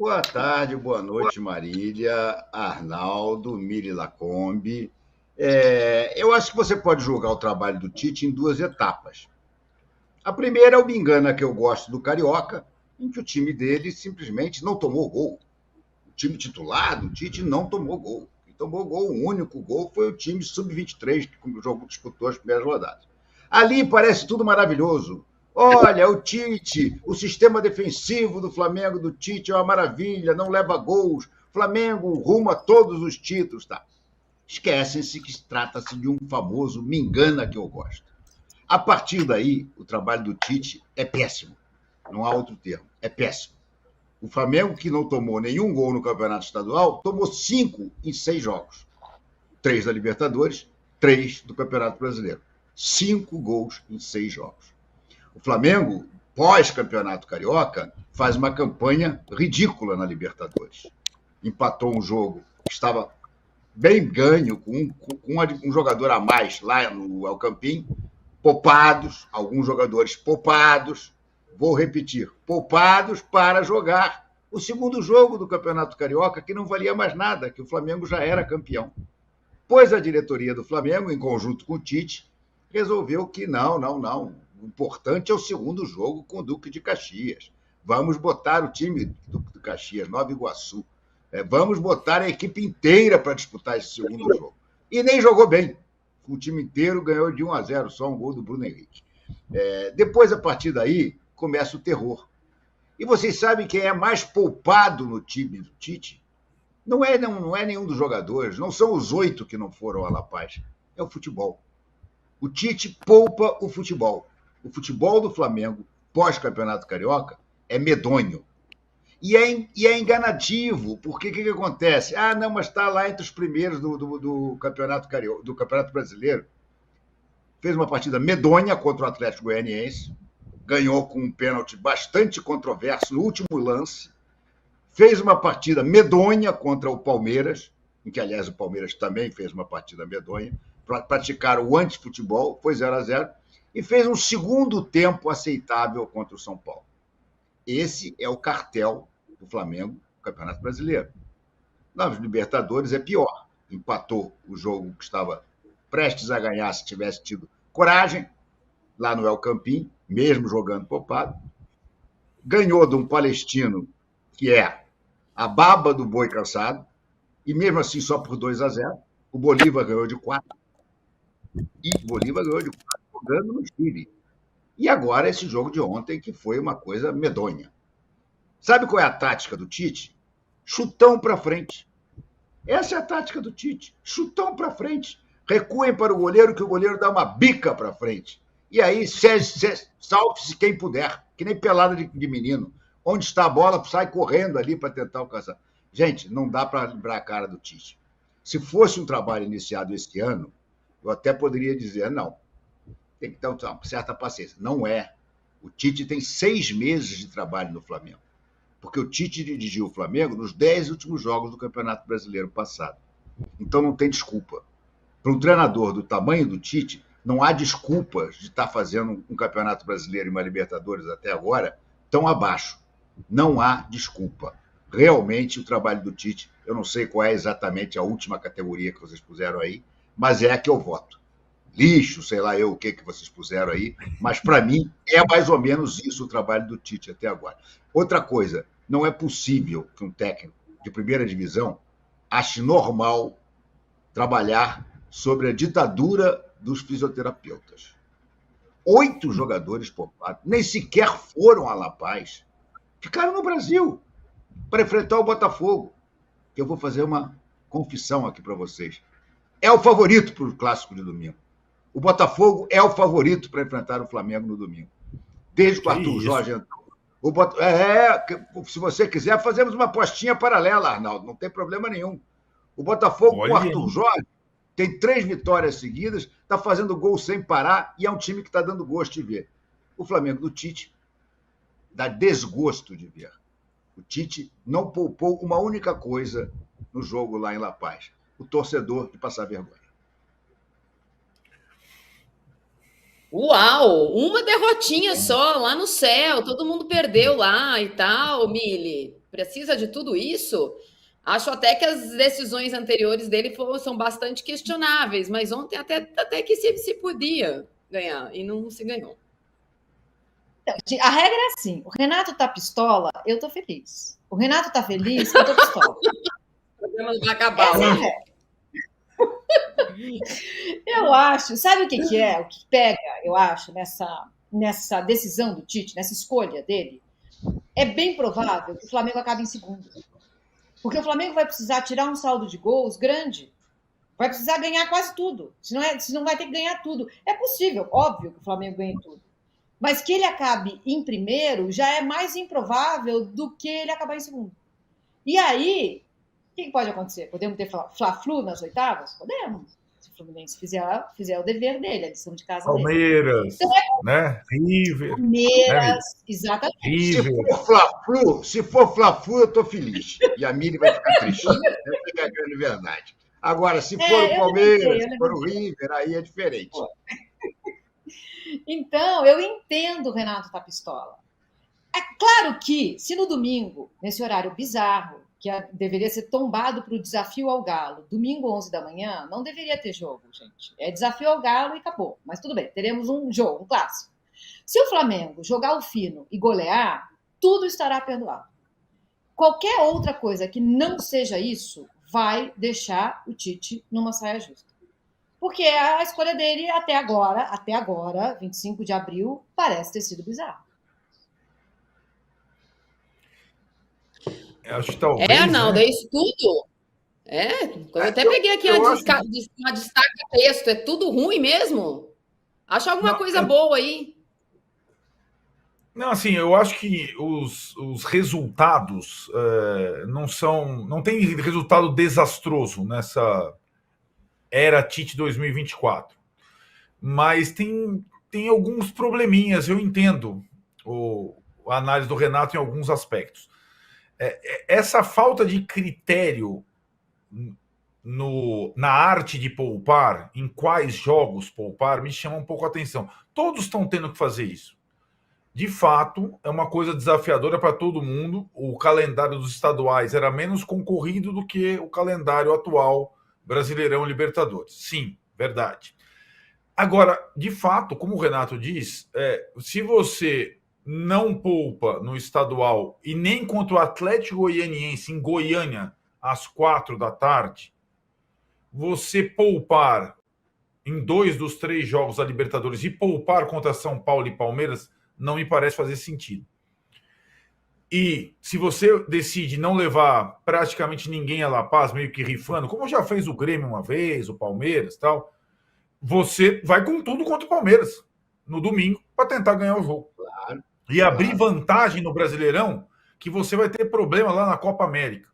Boa tarde, boa noite, Marília, Arnaldo, Miri Lacombe. Eu acho que você pode julgar o trabalho do Tite em duas etapas. A primeira é o Me Engana que eu gosto do Carioca, em que o time dele simplesmente não tomou gol. O time titular do Tite não tomou gol. Quem tomou gol, o único gol, foi o time sub-23, que o jogo disputou as primeiras rodadas. Ali parece tudo maravilhoso. Olha, o Tite, o sistema defensivo do Flamengo do Tite é uma maravilha, não leva gols. Flamengo rumo a todos os títulos, tá? Esquecem-se que trata-se de um famoso me engana que eu gosto. A partir daí, o trabalho do Tite é péssimo. Não há outro termo. É péssimo. O Flamengo, que não tomou nenhum gol no Campeonato Estadual, tomou 5 em 6 jogos. 3 da Libertadores, 3 do Campeonato Brasileiro. 5 gols em 6 jogos. O Flamengo, pós-Campeonato Carioca, faz uma campanha ridícula na Libertadores. Empatou um jogo que estava bem ganho, com um jogador a mais lá no El Campín, poupados, alguns jogadores poupados, vou repetir, poupados para jogar o segundo jogo do Campeonato Carioca, que não valia mais nada, que o Flamengo já era campeão. Pois a diretoria do Flamengo, em conjunto com o Tite, resolveu que não. O importante é o segundo jogo com o Duque de Caxias. Vamos botar o time do Duque de Caxias, Nova Iguaçu. Vamos botar a equipe inteira para disputar esse segundo jogo. E nem jogou bem. O time inteiro ganhou de 1-0, só um gol do Bruno Henrique. Depois, a partir daí, começa o terror. E vocês sabem quem é mais poupado no time do Tite? Não é nenhum dos jogadores, não são os 8 que não foram a La Paz. É o futebol. O Tite poupa o futebol. O futebol do Flamengo, pós-campeonato carioca, é medonho. E é enganativo, porque o que acontece? Não, mas está lá entre os primeiros do campeonato carioca, do Campeonato Brasileiro. Fez uma partida medonha contra o Atlético Goianiense, ganhou com um pênalti bastante controverso no último lance, fez uma partida medonha contra o Palmeiras, em que, aliás, o Palmeiras também fez uma partida medonha, para praticar o antifutebol, foi 0-0, e fez um segundo tempo aceitável contra o São Paulo. Esse é o cartel do Flamengo no Campeonato Brasileiro. Nas Libertadores é pior. Empatou o jogo que estava prestes a ganhar se tivesse tido coragem, lá no El Campín, mesmo jogando poupado. Ganhou de um palestino que é a baba do boi cansado, e mesmo assim só por 2-0. O Bolívar ganhou de 4. E o Bolívar ganhou de 4 jogando no Chile. E agora esse jogo de ontem, que foi uma coisa medonha. Sabe qual é a tática do Tite? Chutão para frente. Essa é a tática do Tite. Chutão para frente. Recuem para o goleiro, que o goleiro dá uma bica para frente. E aí, salve-se quem puder, que nem pelada de menino. Onde está a bola, sai correndo ali para tentar alcançar. Gente, não dá para lembrar a cara do Tite. Se fosse um trabalho iniciado esse ano, eu até poderia dizer, não, tem que ter uma certa paciência. Não é. O Tite tem 6 meses de trabalho no Flamengo. Porque o Tite dirigiu o Flamengo nos 10 últimos jogos do Campeonato Brasileiro passado. Então não tem desculpa. Para um treinador do tamanho do Tite, não há desculpas de estar fazendo um Campeonato Brasileiro e uma Libertadores até agora tão abaixo. Não há desculpa. Realmente, o trabalho do Tite, eu não sei qual é exatamente a última categoria que vocês puseram aí, mas é a que eu voto. Lixo, sei lá eu o que vocês puseram aí, mas para mim é mais ou menos isso o trabalho do Tite até agora. Outra coisa, não é possível que um técnico de primeira divisão ache normal trabalhar sobre a ditadura dos fisioterapeutas. 8 jogadores poupados, nem sequer foram a La Paz, ficaram no Brasil para enfrentar o Botafogo. Eu vou fazer uma confissão aqui para vocês. É o favorito para o clássico de domingo. O Botafogo é o favorito para enfrentar o Flamengo no domingo. Desde que o Arthur Jorge entrou. Se você quiser, fazemos uma apostinha paralela, Arnaldo, não tem problema nenhum. O Botafogo com o Arthur Jorge tem 3 vitórias seguidas, está fazendo gol sem parar e é um time que está dando gosto de ver. O Flamengo do Tite dá desgosto de ver. O Tite não poupou uma única coisa no jogo lá em La Paz. O torcedor de passar vergonha. Uau! Uma derrotinha só, lá no céu. Todo mundo perdeu lá e tal, Mili. precisa de tudo isso. Acho até que as decisões anteriores dele são bastante questionáveis, mas ontem até que se podia ganhar e não se ganhou. A regra é assim: o Renato tá pistola, eu tô feliz. O Renato tá feliz, eu tô pistola. O programa não vai acabar. Essa é a regra. Eu acho, sabe o que é? O que pega, eu acho, nessa decisão do Tite, nessa escolha dele? É bem provável que o Flamengo acabe em segundo. Porque o Flamengo vai precisar tirar um saldo de gols grande. Vai precisar ganhar quase tudo. Se não vai ter que ganhar tudo. É possível, óbvio, que o Flamengo ganhe tudo. Mas que ele acabe em primeiro já é mais improvável do que ele acabar em segundo. E aí, o que pode acontecer? Podemos ter Fla-Flu nas oitavas? Podemos. Se o Fluminense fizer o dever dele, a lição de casa Palmeiras, dele. né? River. Palmeiras, exatamente. Se for Fla-Flu, eu estou feliz. E a Miri vai ficar triste. Essa é a grande verdade. Agora, se for o Palmeiras, se for o River, aí é diferente. Então, eu entendo o Renato tá pistola. É claro que, se no domingo, nesse horário bizarro, que deveria ser tombado para o desafio ao Galo, domingo 11 da manhã, não deveria ter jogo, gente. É desafio ao Galo e acabou. Mas tudo bem, teremos um jogo, um clássico. Se o Flamengo jogar o fino e golear, tudo estará perdoado. Qualquer outra coisa que não seja isso vai deixar o Tite numa saia justa. Porque a escolha dele até agora, 25 de abril, parece ter sido bizarro. Acho que talvez, Arnaldo, né? é isso tudo? Eu até peguei aqui uma destaca-texto. É tudo ruim mesmo? Acha alguma coisa boa aí? Não, assim, eu acho que os resultados não tem resultado desastroso nessa era Tite 2024. Mas tem alguns probleminhas, eu entendo a análise do Renato em alguns aspectos. Essa falta de critério na arte de poupar, em quais jogos poupar, me chama um pouco a atenção. Todos estão tendo que fazer isso. De fato, é uma coisa desafiadora para todo mundo. O calendário dos estaduais era menos concorrido do que o calendário atual Brasileirão Libertadores. Sim, verdade. Agora, de fato, como o Renato diz, se você não poupa no estadual e nem contra o Atlético Goianiense em Goiânia às 4 da tarde, você poupar em 2 dos 3 jogos da Libertadores e poupar contra São Paulo e Palmeiras não me parece fazer sentido. E se você decide não levar praticamente ninguém a La Paz, meio que rifando, como já fez o Grêmio uma vez, o Palmeiras e tal, você vai com tudo contra o Palmeiras no domingo para tentar ganhar o jogo. Claro, e abrir vantagem no Brasileirão, que você vai ter problema lá na Copa América.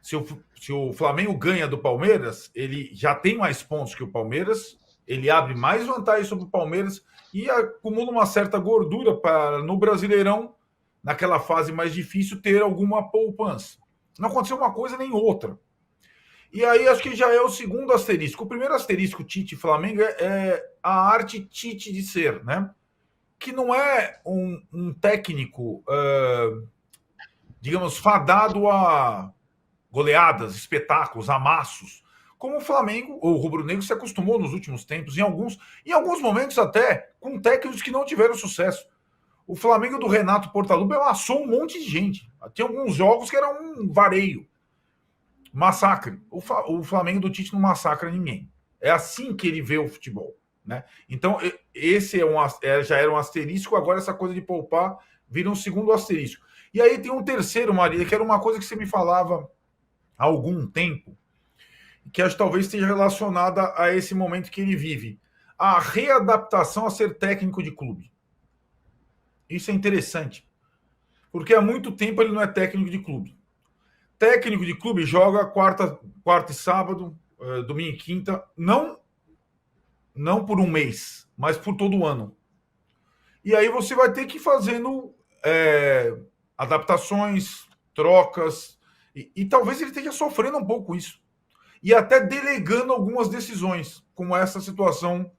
Se o Flamengo ganha do Palmeiras, ele já tem mais pontos que o Palmeiras, ele abre mais vantagem sobre o Palmeiras e acumula uma certa gordura para, no Brasileirão, naquela fase mais difícil, ter alguma poupança. Não aconteceu uma coisa nem outra. E aí acho que já é o segundo asterisco. O primeiro asterisco Tite e Flamengo é a arte Tite de ser, né? Que não é um técnico, digamos, fadado a goleadas, espetáculos, amassos, como o Flamengo, ou o rubro-negro, se acostumou nos últimos tempos, em alguns momentos até, com técnicos que não tiveram sucesso. O Flamengo do Renato Portaluppi amassou um monte de gente. Tinha alguns jogos que era um vareio. Massacre. O Flamengo do Tite não massacra ninguém. É assim que ele vê o futebol. Né? Então, esse já era um asterisco, agora essa coisa de poupar vira um segundo asterisco. E aí tem um terceiro, Maria, que era uma coisa que você me falava há algum tempo, que acho que talvez esteja relacionada a esse momento que ele vive. A readaptação a ser técnico de clube. Isso é interessante. Porque há muito tempo ele não é técnico de clube. Técnico de clube joga quarta e sábado, domingo e quinta, não por um mês, mas por todo o ano. E aí você vai ter que ir fazendo adaptações, trocas, e talvez ele esteja sofrendo um pouco isso. E até delegando algumas decisões, como essa situação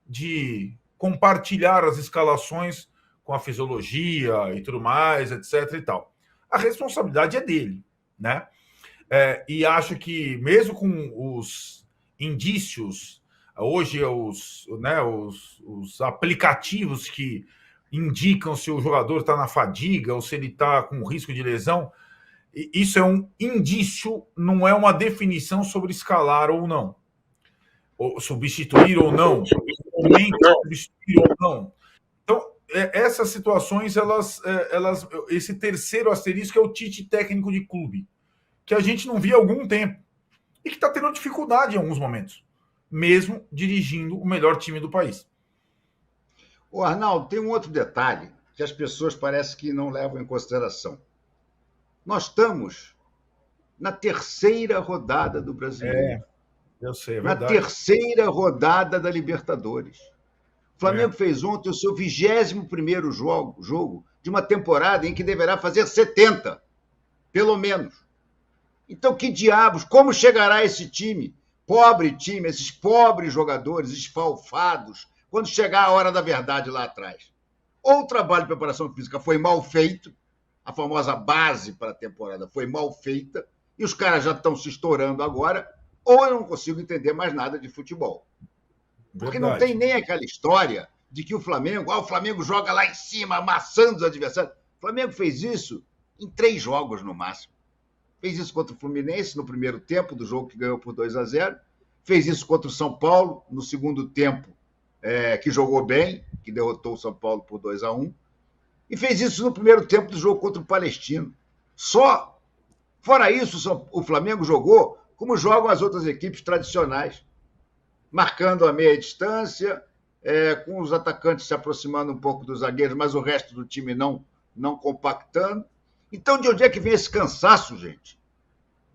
de compartilhar as escalações com a fisiologia e tudo mais, etc. e tal. a responsabilidade é dele, né? E acho que mesmo com os indícios, hoje os aplicativos que indicam se o jogador está na fadiga ou se ele está com risco de lesão, isso é um indício, não é uma definição sobre escalar ou não, ou substituir ou não, substituir ou não. Então, essas situações, esse terceiro asterisco é o Tite técnico de clube, que a gente não via há algum tempo e que está tendo dificuldade em alguns momentos, mesmo dirigindo o melhor time do país. Ô, Arnaldo, tem um outro detalhe que as pessoas parecem que não levam em consideração. Nós estamos na terceira rodada do Brasileiro. Eu sei, é na verdade. terceira rodada da Libertadores. O Flamengo fez ontem o seu 21º jogo de uma temporada em que deverá fazer 70, pelo menos. Então, que diabos, como chegará esse time, esses pobres jogadores esfalfados, quando chegar a hora da verdade lá atrás? Ou o trabalho de preparação física foi mal feito, a famosa base para a temporada foi mal feita, e os caras já estão se estourando agora, ou eu não consigo entender mais nada de futebol. Porque não tem nem aquela história de que o Flamengo joga lá em cima, amassando os adversários. O Flamengo fez isso em 3 jogos no máximo. Fez isso contra o Fluminense no primeiro tempo do jogo que ganhou por 2-0. Fez isso contra o São Paulo no segundo tempo, que jogou bem, que derrotou o São Paulo por 2-1. E fez isso no primeiro tempo do jogo contra o Palestino. Só. Fora isso, o Flamengo jogou como jogam as outras equipes tradicionais, marcando a meia distância, com os atacantes se aproximando um pouco dos zagueiros, mas o resto do time não compactando. Então, de onde é que vem esse cansaço, gente?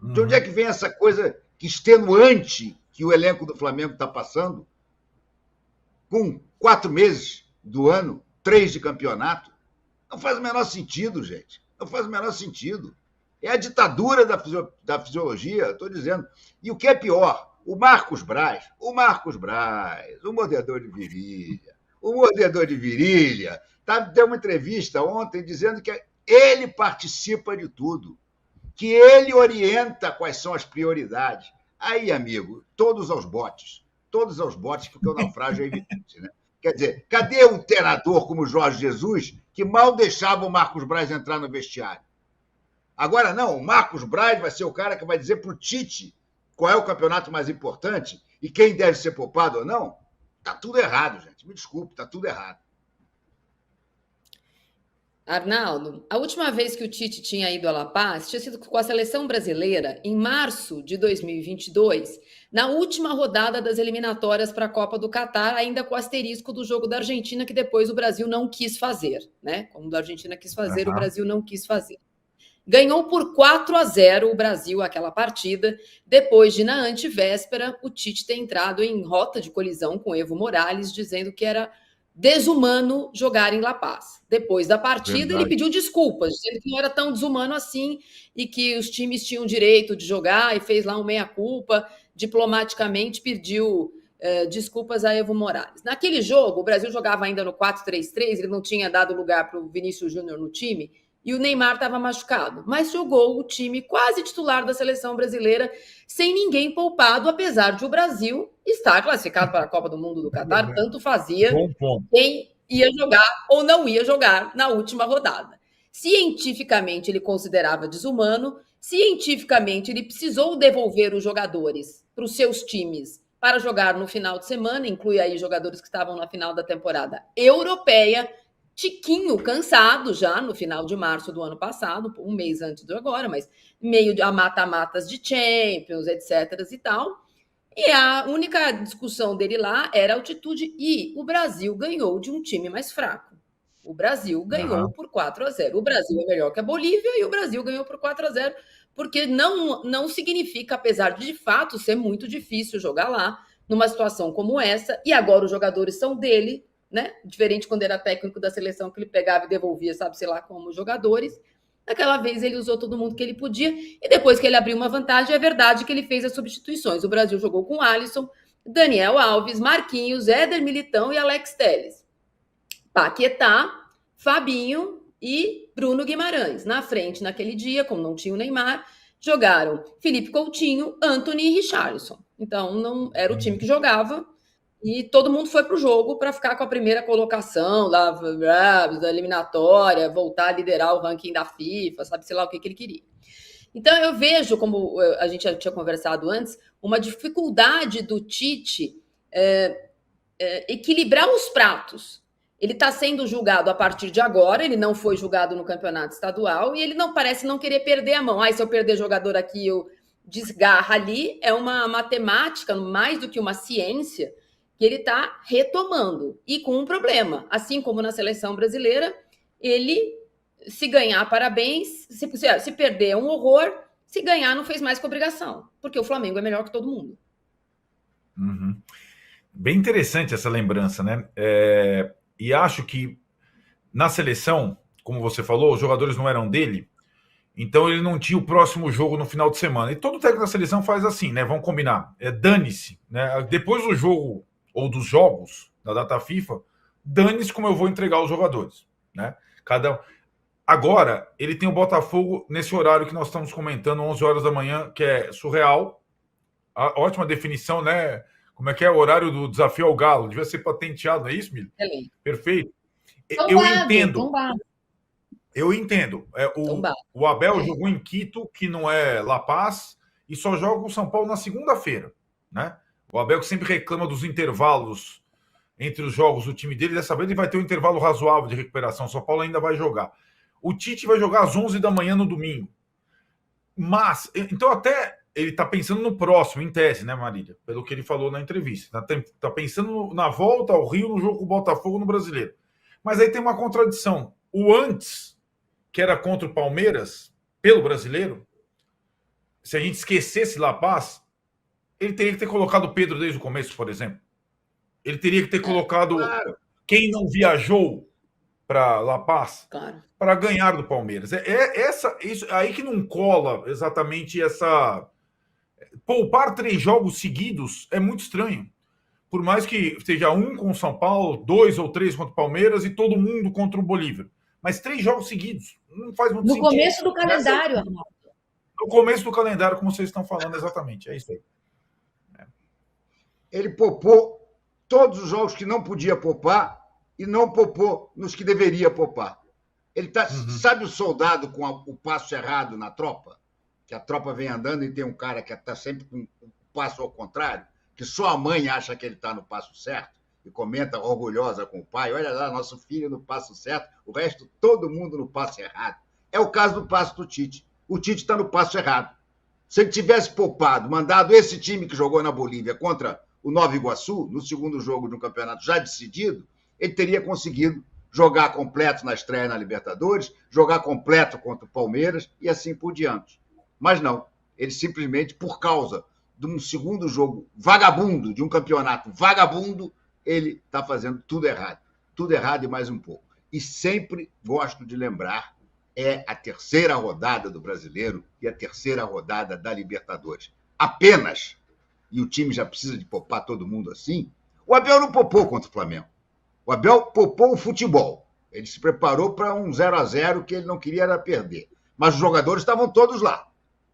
De onde é que vem essa coisa extenuante que o elenco do Flamengo está passando? Com 4 meses do ano, 3 de campeonato? Não faz o menor sentido, gente. Não faz o menor sentido. É a ditadura da fisiologia, estou dizendo. E o que é pior, o Marcos Braz, o mordedor de virilha, deu uma entrevista ontem dizendo que ele participa de tudo, que ele orienta quais são as prioridades. Aí, amigo, todos aos botes, porque o naufrágio é evidente, né? Quer dizer, cadê um treinador como o Jorge Jesus que mal deixava o Marcos Braz entrar no vestiário? Agora não, o Marcos Braz vai ser o cara que vai dizer para o Tite qual é o campeonato mais importante e quem deve ser poupado ou não. Está tudo errado, gente. Me desculpe, está tudo errado. Arnaldo, a última vez que o Tite tinha ido a La Paz tinha sido com a seleção brasileira em março de 2022, na última rodada das eliminatórias para a Copa do Catar, ainda com o asterisco do jogo da Argentina, que depois o Brasil não quis fazer, né? Como a Argentina quis fazer, o Brasil não quis fazer. Ganhou por 4-0 o Brasil aquela partida, depois de, na antevéspera, o Tite ter entrado em rota de colisão com Evo Morales, dizendo que era desumano jogar em La Paz. Depois da partida, ele pediu desculpas, dizendo que não era tão desumano assim e que os times tinham direito de jogar e fez lá um meia-culpa, diplomaticamente pediu desculpas a Evo Morales. Naquele jogo, o Brasil jogava ainda no 4-3-3, ele não tinha dado lugar para o Vinícius Júnior no time, e o Neymar estava machucado, mas jogou o time quase titular da seleção brasileira, sem ninguém poupado, apesar de o Brasil estar classificado para a Copa do Mundo do Catar, tanto fazia quem ia jogar ou não ia jogar na última rodada. Cientificamente, ele considerava desumano, cientificamente, ele precisou devolver os jogadores para os seus times para jogar no final de semana, inclui aí jogadores que estavam na final da temporada europeia, Tiquinho cansado já no final de março do ano passado, um mês antes de agora, mas meio a mata-matas de Champions, etc. e tal. E a única discussão dele lá era a altitude. E o Brasil ganhou de um time mais fraco. O Brasil ganhou por 4-0. O Brasil é melhor que a Bolívia e o Brasil ganhou por 4-0, porque não significa, apesar de fato ser muito difícil jogar lá, numa situação como essa, e agora os jogadores são dele, né? Diferente quando era técnico da seleção, que ele pegava e devolvia, sabe, sei lá, como jogadores. Naquela vez ele usou todo mundo que ele podia, e depois que ele abriu uma vantagem, é verdade que ele fez as substituições. O Brasil jogou com Alisson, Daniel Alves, Marquinhos, Éder Militão e Alex Telles. Paquetá, Fabinho, e Bruno Guimarães. Na frente, naquele dia, como não tinha o Neymar, jogaram Felipe Coutinho, Antony e Richarlison. Então, não era o time que jogava e todo mundo foi para o jogo para ficar com a primeira colocação da eliminatória, voltar a liderar o ranking da FIFA, sabe, sei lá o que ele queria. Então, eu vejo, como a gente já tinha conversado antes, uma dificuldade do Tite equilibrar os pratos. Ele está sendo julgado a partir de agora, ele não foi julgado no campeonato estadual e ele não parece não querer perder a mão. Se eu perder jogador aqui, eu desgarro ali. É uma matemática, mais do que uma ciência, que ele está retomando. E com um problema. Assim como na seleção brasileira, ele, se ganhar, parabéns. Se perder, é um horror. Se ganhar, não fez mais que obrigação. Porque o Flamengo é melhor que todo mundo. Uhum. Bem interessante essa lembrança, né? E acho que na seleção, como você falou, os jogadores não eram dele, então ele não tinha o próximo jogo no final de semana. E todo técnico da seleção faz assim, né? Vamos combinar. Dane-se, né? Depois do jogo ou dos jogos da data FIFA, dane-se como eu vou entregar os jogadores, né? Agora, ele tem o Botafogo nesse horário que nós estamos comentando, 11 horas da manhã, que é surreal. A ótima definição, né? Como é que é o horário do desafio ao Galo? Devia ser patenteado, não é isso, Mili? Perfeito. Eu entendo. Eu entendo. O Abel jogou em Quito, que não é La Paz, e só joga o São Paulo na segunda-feira, né? O Abel que sempre reclama dos intervalos entre os jogos do time dele, dessa vez ele vai ter um intervalo razoável de recuperação. O São Paulo ainda vai jogar. O Tite vai jogar às 11 da manhã no domingo. Mas, então até ele está pensando no próximo, em tese, né, Marília? Pelo que ele falou na entrevista. Está pensando na volta ao Rio, no jogo com o Botafogo no Brasileiro. Mas aí tem uma contradição. O antes, que era contra o Palmeiras, pelo Brasileiro, se a gente esquecesse La Paz, ele teria que ter colocado o Pedro desde o começo, por exemplo. Ele teria que ter colocado quem não viajou para La Paz para ganhar do Palmeiras. Isso aí que não cola exatamente essa... Poupar 3 jogos seguidos é muito estranho. Por mais que seja um com o São Paulo, 2 ou 3 contra o Palmeiras e todo mundo contra o Bolívar. Mas 3 jogos seguidos não faz muito sentido. No começo do calendário, Arnaldo. No começo do calendário, como vocês estão falando, exatamente. É isso aí. Ele poupou todos os jogos que não podia poupar e não poupou nos que deveria poupar. Ele sabe o soldado com o passo errado na tropa? Que a tropa vem andando e tem um cara que está sempre com o passo ao contrário, que só a mãe acha que ele está no passo certo e comenta orgulhosa com o pai, olha lá, nosso filho no passo certo, o resto, todo mundo no passo errado. É o caso do passo do Tite. O Tite está no passo errado. Se ele tivesse poupado, mandado esse time que jogou na Bolívia contra o Nova Iguaçu, no segundo jogo de um campeonato já decidido, ele teria conseguido jogar completo na estreia na Libertadores, jogar completo contra o Palmeiras e assim por diante. Mas não, ele simplesmente, por causa de um segundo jogo vagabundo, de um campeonato vagabundo, ele está fazendo tudo errado e mais um pouco. E sempre gosto de lembrar, é a terceira rodada do Brasileiro e a terceira rodada da Libertadores. Apenas, e o time já precisa de poupar todo mundo assim, o Abel não poupou contra o Flamengo. O Abel poupou o futebol. Ele se preparou para um 0-0 que ele não queria era perder. Mas os jogadores estavam todos lá.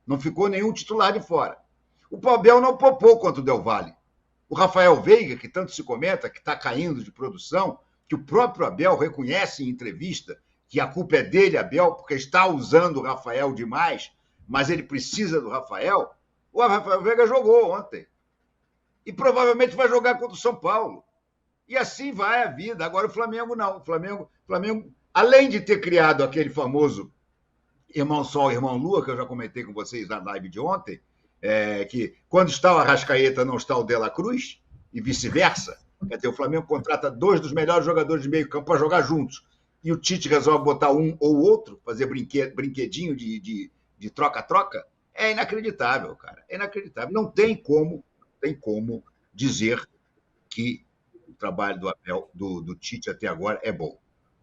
Não ficou nenhum titular de fora. O Abel não poupou contra o Del Valle. O Rafael Veiga, que tanto se comenta, que está caindo de produção, que o próprio Abel reconhece em entrevista que a culpa é dele, Abel, porque está usando o Rafael demais, mas ele precisa do Rafael. O Rafael Veiga jogou ontem. E provavelmente vai jogar contra o São Paulo. E assim vai a vida. Agora o Flamengo não. O Flamengo, além de ter criado aquele famoso Irmão Sol, Irmão Lua, que eu já comentei com vocês na live de ontem, que quando está o Arrascaeta não está o De La Cruz, e vice-versa. Quer dizer, o Flamengo contrata 2 dos melhores jogadores de meio campo para jogar juntos. E o Tite resolve botar um ou outro, fazer brinquedinho de troca-troca. É inacreditável, cara. É inacreditável. Não tem como dizer que o trabalho do Abel, do Tite até agora é bom.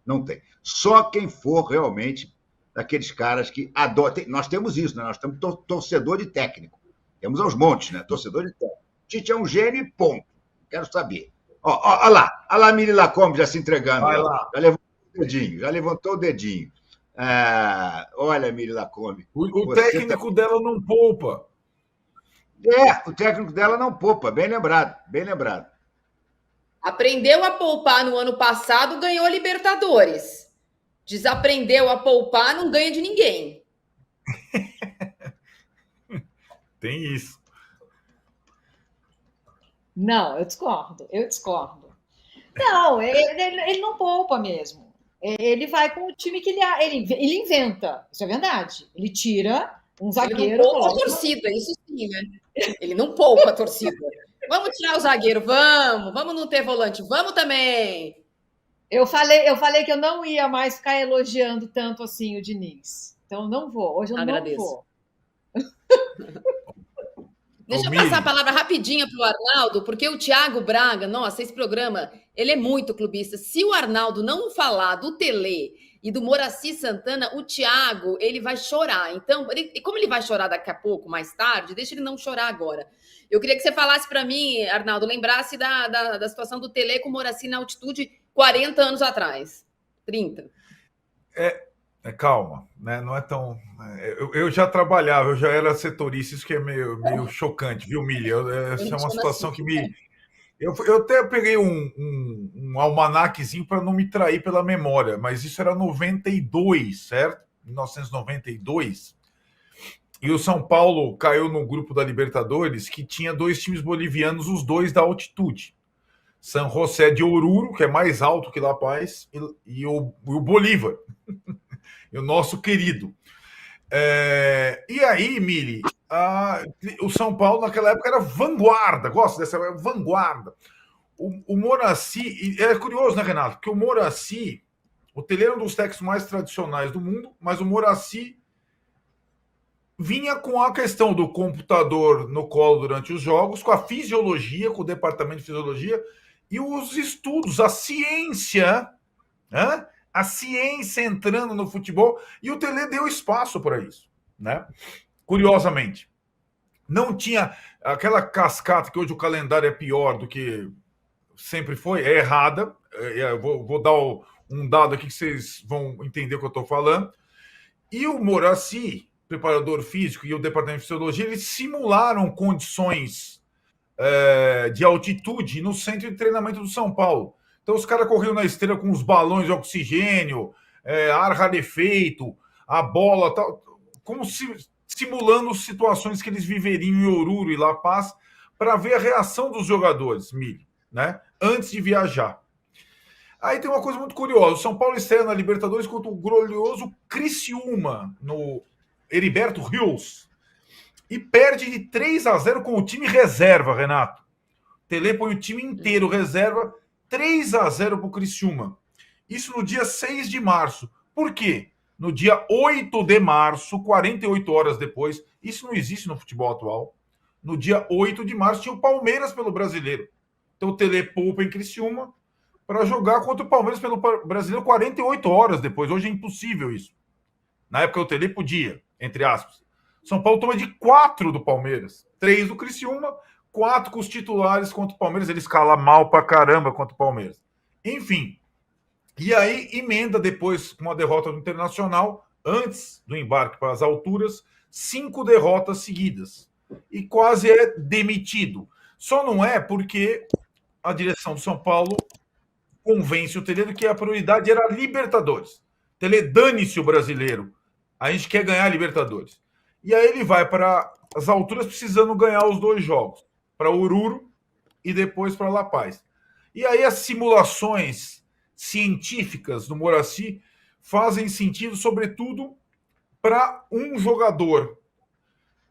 Não tem. Só quem for realmente daqueles caras que adotam. Nós temos isso, né? Nós temos torcedor de técnico. Temos aos montes, né? Torcedor de técnico. Tite é um gênio e ponto. Quero saber. Olha lá, Miri Lacombe já se entregando. Vai lá. Já levou dedinho, já levantou o dedinho. Olha, Miri Lacombe. O técnico dela não poupa. O técnico dela não poupa, bem lembrado, bem lembrado. Aprendeu a poupar no ano passado, ganhou a Libertadores. Desaprendeu a poupar, não ganha de ninguém. Tem isso. Não, eu discordo. Não, ele não poupa mesmo. Ele vai com o time que ele inventa. Isso é verdade. Ele tira um zagueiro. Ele não poupa a torcida, isso sim, né? Ele não poupa a torcida. Vamos tirar o zagueiro, vamos não ter volante, vamos também. Eu falei que eu não ia mais ficar elogiando tanto assim o Diniz. Então não vou. Hoje eu Agradeço. não vou. Deixa eu passar a palavra rapidinho para o Arnaldo, porque o Thiago Braga, nossa, esse programa, ele é muito clubista. Se o Arnaldo não falar do Tele e do Moraci Santana, o Thiago, ele vai chorar. Então, como ele vai chorar daqui a pouco, mais tarde, deixa ele não chorar agora. Eu queria que você falasse para mim, Arnaldo, lembrasse da situação do Tele com o Moraci na altitude 40 anos atrás. 30. Calma, né? Não é tão. Eu já trabalhava, eu já era setorista, isso que é meio chocante, viu, Milha? Essa é uma situação que me. Eu até peguei um almanaquezinho para não me trair pela memória, mas isso era 92, certo? 1992. E o São Paulo caiu no grupo da Libertadores que tinha 2 times bolivianos, os 2 da altitude. San José de Oruro, que é mais alto que La Paz, e o Bolívar. E o nosso querido. E aí, Mili, o São Paulo naquela época era vanguarda, gosto dessa vanguarda. O Moraci, é curioso, né, Renato? Porque o Moraci, o Tele era um dos técnicos mais tradicionais do mundo, mas o Moraci vinha com a questão do computador no colo durante os jogos, com a fisiologia, com o departamento de fisiologia, e os estudos, a ciência, né? A ciência entrando no futebol, e o Tele deu espaço para isso, né? Curiosamente. Não tinha aquela cascata que hoje o calendário é pior do que sempre foi, é errada. Eu vou dar um dado aqui que vocês vão entender o que eu estou falando. E o Moraci, preparador físico, e o departamento de fisiologia, eles simularam condições de altitude no centro de treinamento do São Paulo. Então os caras corriam na esteira com os balões de oxigênio, ar rarefeito, a bola, tal, como simulando situações que eles viveriam em Oruro e La Paz, para ver a reação dos jogadores, Mili, né? Antes de viajar. Aí tem uma coisa muito curiosa. O São Paulo estreia na Libertadores contra o glorioso Criciúma, no Heriberto Rios, e perde de 3-0 com o time reserva, Renato. Tele põe o time inteiro reserva, 3-0 para o Criciúma. Isso no dia 6 de março. Por quê? No dia 8 de março, 48 horas depois, isso não existe no futebol atual, no dia 8 de março tinha o Palmeiras pelo Brasileiro. Então o Tele poupa em Criciúma para jogar contra o Palmeiras pelo Brasileiro 48 horas depois. Hoje é impossível isso. Na época o Tele podia, entre aspas. São Paulo toma de 4 do Palmeiras, 3 do Criciúma, 4 com os titulares contra o Palmeiras. Ele escala mal pra caramba contra o Palmeiras. Enfim. E aí emenda depois com uma derrota no Internacional, antes do embarque para as alturas, 5 derrotas seguidas. E quase é demitido. Só não é porque a direção do São Paulo convence o Tele que a prioridade era a Libertadores. Tele, dane-se o brasileiro. A gente quer ganhar a Libertadores. E aí ele vai para as alturas precisando ganhar os 2 jogos. Para Oruro e depois para La Paz. E aí as simulações científicas do Moraci fazem sentido, sobretudo, para um jogador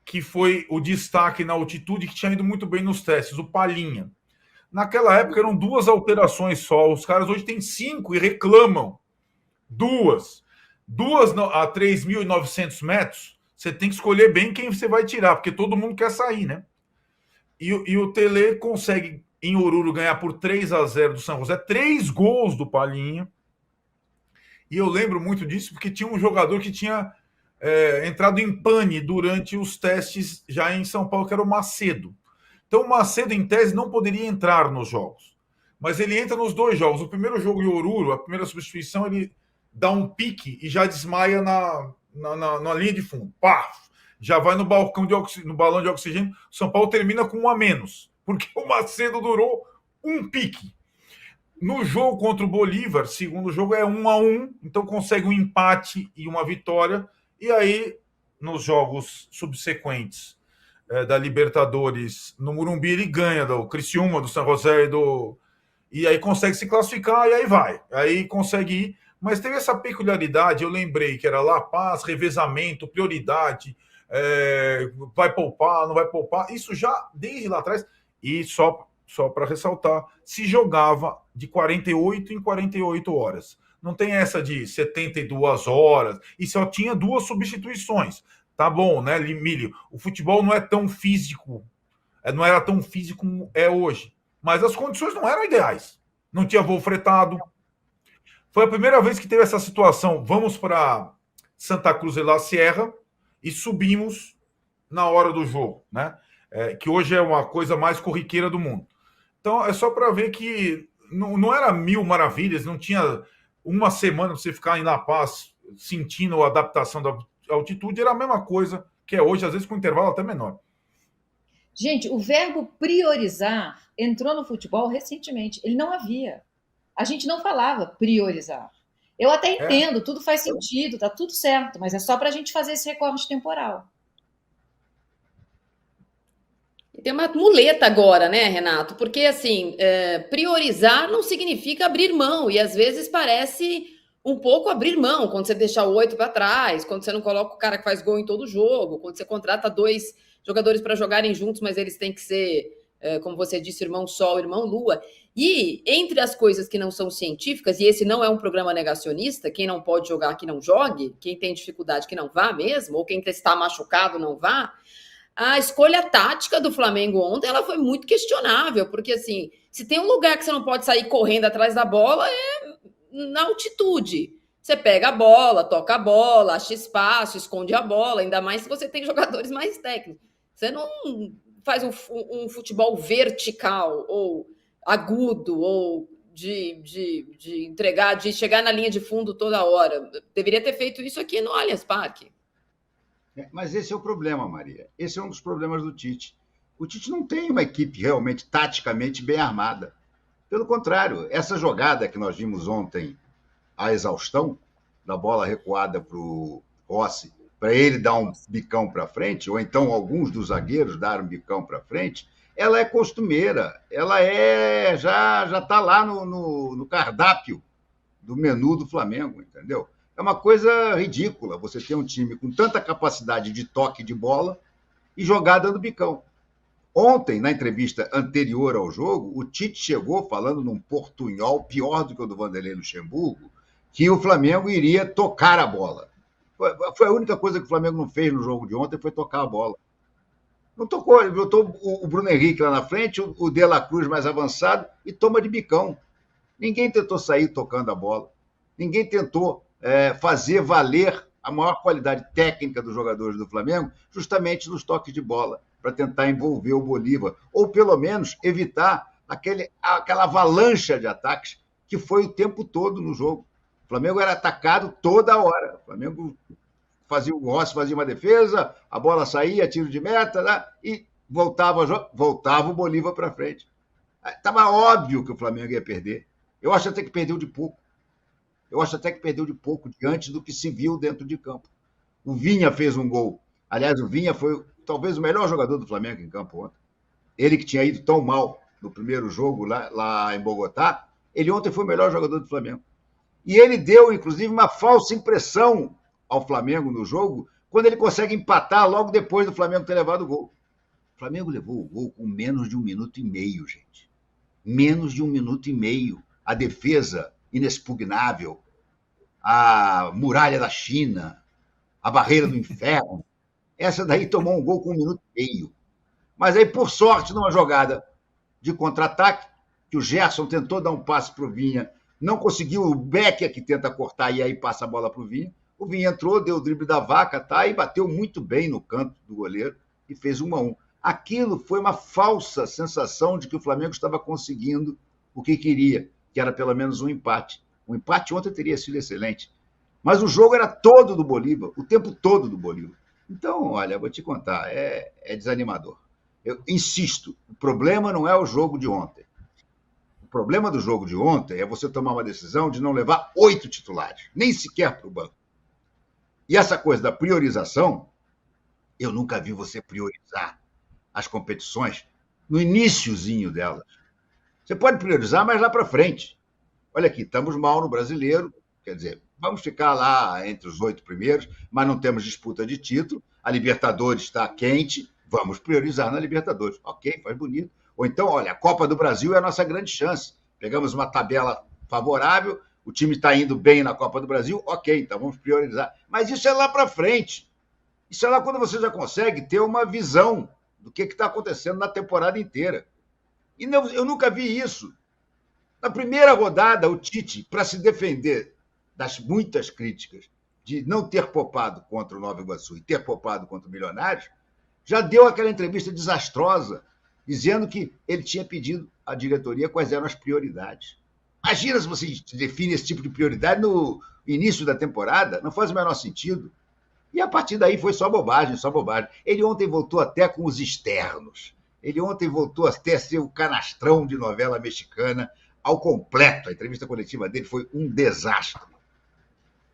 que foi o destaque na altitude, que tinha ido muito bem nos testes, o Palhinha. Naquela época eram 2 alterações só. Os caras hoje têm 5 e reclamam. 2 a 3.900 metros, você tem que escolher bem quem você vai tirar, porque todo mundo quer sair, né? E o Tele consegue, em Oruro, ganhar por 3-0 do São José, 3 gols do Palhinha. E eu lembro muito disso, porque tinha um jogador que tinha entrado em pane durante os testes já em São Paulo, que era o Macedo. Então o Macedo, em tese, não poderia entrar nos jogos. mas ele entra nos 2 jogos. O primeiro jogo em Oruro, a primeira substituição, ele dá um pique e já desmaia na linha de fundo. Pá! Já vai no balão de oxigênio. São Paulo termina com 1 a menos, porque o Macedo durou um pique. No jogo contra o Bolívar, segundo jogo é 1 a 1, então consegue um empate e uma vitória. E aí, nos jogos subsequentes da Libertadores no Morumbi, ele ganha do Criciúma, do San José e aí consegue se classificar e aí vai. Aí consegue ir. Mas teve essa peculiaridade, eu lembrei que era La Paz, revezamento, prioridade, vai poupar, não vai poupar. Isso já desde lá atrás. E só para ressaltar, se jogava de 48 em 48 horas. Não tem essa de 72 horas. E só tinha 2 substituições. Tá bom, né, Milho? O futebol não é tão físico. Não era tão físico como é hoje. Mas as condições não eram ideais. Não tinha voo fretado. Foi a primeira vez que teve essa situação. Vamos para Santa Cruz de la Sierra e subimos na hora do jogo, né? Que hoje é uma coisa mais corriqueira do mundo. Então, é só para ver que não era 1000 maravilhas, não tinha uma semana para você ficar em La Paz sentindo a adaptação da altitude, era a mesma coisa que é hoje, às vezes com um intervalo até menor. Gente, o verbo priorizar entrou no futebol recentemente. Ele não havia. A gente não falava priorizar. Eu até entendo, tudo faz sentido, tá tudo certo, mas é só para a gente fazer esse recorte temporal. Tem uma muleta agora, né, Renato? Porque, assim, priorizar não significa abrir mão, e às vezes parece um pouco abrir mão, quando você deixa o 8 para trás, quando você não coloca o cara que faz gol em todo jogo, quando você contrata 2 jogadores para jogarem juntos, mas eles têm que ser, como você disse, irmão Sol, irmão Lua. E entre as coisas que não são científicas, e esse não é um programa negacionista, quem não pode jogar que não jogue, quem tem dificuldade que não vá mesmo, ou quem está machucado não vá. A escolha tática do Flamengo ontem, ela foi muito questionável, porque assim, se tem um lugar que você não pode sair correndo atrás da bola, é na altitude. Você pega a bola, toca a bola, acha espaço, esconde a bola, ainda mais se você tem jogadores mais técnicos. Você não faz um futebol vertical, ou agudo, ou de entregar, de chegar na linha de fundo toda hora. Deveria ter feito isso aqui no Allianz Parque. Mas esse é o problema, Maria. Esse é um dos problemas do Tite. O Tite não tem uma equipe realmente taticamente bem armada. Pelo contrário, essa jogada que nós vimos ontem, a exaustão, da bola recuada para o Rossi, para ele dar um bicão para frente, ou então alguns dos zagueiros darem um bicão para frente, ela é costumeira, ela já está lá no cardápio do menu do Flamengo, entendeu? É uma coisa ridícula você ter um time com tanta capacidade de toque de bola e jogar dando bicão. Ontem, na entrevista anterior ao jogo, o Tite chegou falando num portunhol pior do que o do Vanderlei Luxemburgo, que o Flamengo iria tocar a bola. Foi a única coisa que o Flamengo não fez no jogo de ontem, foi tocar a bola. Não tocou, ele botou o Bruno Henrique lá na frente, o De La Cruz mais avançado e toma de bicão. Ninguém tentou sair tocando a bola. Ninguém tentou fazer valer a maior qualidade técnica dos jogadores do Flamengo justamente nos toques de bola, para tentar envolver o Bolívar, ou pelo menos evitar aquela avalanche de ataques que foi o tempo todo no jogo. O Flamengo era atacado toda hora. O Flamengo o Rossi fazia uma defesa, a bola saía, tiro de meta, né? E voltava o Bolívar para frente. Estava óbvio que o Flamengo ia perder. Eu acho até que perdeu de pouco. Diante do que se viu dentro de campo. O Vinha fez um gol. Aliás, o Vinha foi talvez o melhor jogador do Flamengo em campo ontem. Ele que tinha ido tão mal no primeiro jogo lá em Bogotá, ele ontem foi o melhor jogador do Flamengo. E ele deu, inclusive, uma falsa impressão ao Flamengo no jogo, quando ele consegue empatar logo depois do Flamengo ter levado o gol. O Flamengo levou o gol com menos de 1 minuto e meio, gente. Menos de 1 minuto e meio. A defesa inexpugnável, a muralha da China, a barreira do inferno. Essa daí tomou um gol com 1 minuto e meio. Mas aí, por sorte, numa jogada de contra-ataque, que o Gerson tentou dar um passe para o Vinha, não conseguiu, o Becker que tenta cortar e aí passa a bola para o Vinha. O Vinha entrou, deu o drible da vaca, e bateu muito bem no canto do goleiro e fez 1-1. Aquilo foi uma falsa sensação de que o Flamengo estava conseguindo o que queria, que era pelo menos um empate. O empate ontem teria sido excelente. Mas o jogo era todo do Bolívar, o tempo todo do Bolívar. Então, olha, vou te contar, é desanimador. Eu insisto, o problema não é o jogo de ontem. O problema do jogo de ontem é você tomar uma decisão de não levar 8 titulares, nem sequer para o banco. E essa coisa da priorização, eu nunca vi você priorizar as competições no iniciozinho delas. Você pode priorizar mais lá para frente. Olha aqui, estamos mal no brasileiro, quer dizer, vamos ficar lá entre os 8 primeiros, mas não temos disputa de título, a Libertadores está quente, vamos priorizar na Libertadores. Ok, faz bonito. Ou então, olha, a Copa do Brasil é a nossa grande chance. Pegamos uma tabela favorável, o time está indo bem na Copa do Brasil, ok, então vamos priorizar. Mas isso é lá para frente. Isso é lá quando você já consegue ter uma visão do que está acontecendo na temporada inteira. E não, eu nunca vi isso. Na primeira rodada, o Tite, para se defender das muitas críticas de não ter poupado contra o Nova Iguaçu e ter poupado contra o Milionários, já deu aquela entrevista desastrosa, dizendo que ele tinha pedido à diretoria quais eram as prioridades. Imagina se você define esse tipo de prioridade no início da temporada, não faz o menor sentido. E a partir daí foi só bobagem, só bobagem. Ele ontem voltou até com os externos. Ele ontem voltou até a ser o canastrão de novela mexicana ao completo. A entrevista coletiva dele foi um desastre.